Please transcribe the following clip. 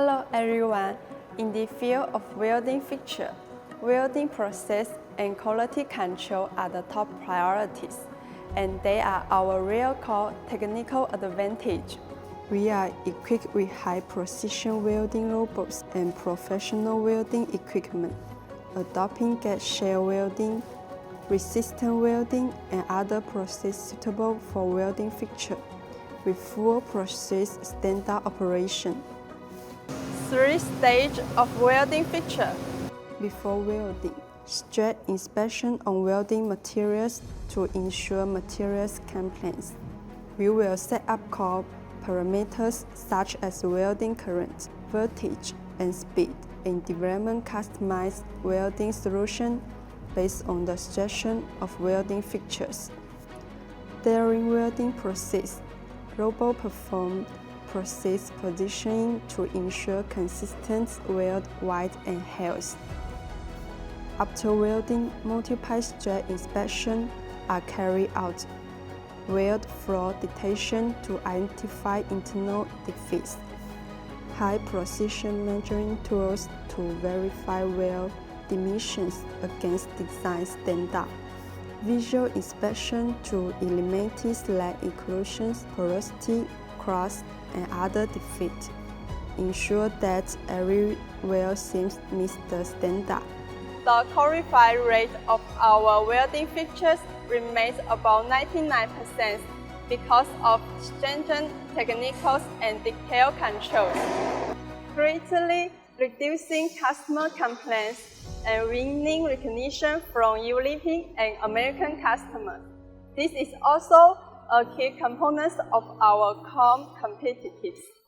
Hello everyone. In the field of welding fixture, welding process and quality control are the top priorities, and they are our real core technical advantage. We are equipped with high-precision welding robots and professional welding equipment, adopting gas shell welding, resistant welding, and other processes suitable for welding fixture, with full process standard operation. 3 stages of welding fixture. Before welding, straight inspection on welding materials to ensure materials compliance. We will set up core parameters such as welding current, voltage, and speed, and develop customized welding solution based on the suggestion of welding fixtures. During welding process, robot perform process positioning to ensure consistent weld width and height. After welding, multiple straight inspections are carried out. Weld flaw detection to identify internal defects. High precision measuring tools to verify weld dimensions against design standard. Visual inspection to eliminate slack inclusions, porosity, cracks, and other defects. Ensure that every weld seam meets the standard. The qualified rate of our welding fixtures remains about 99% because of stringent technicals and detailed controls, greatly reducing customer complaints and winning recognition from European and American customers. This is also a key component of our core competitiveness.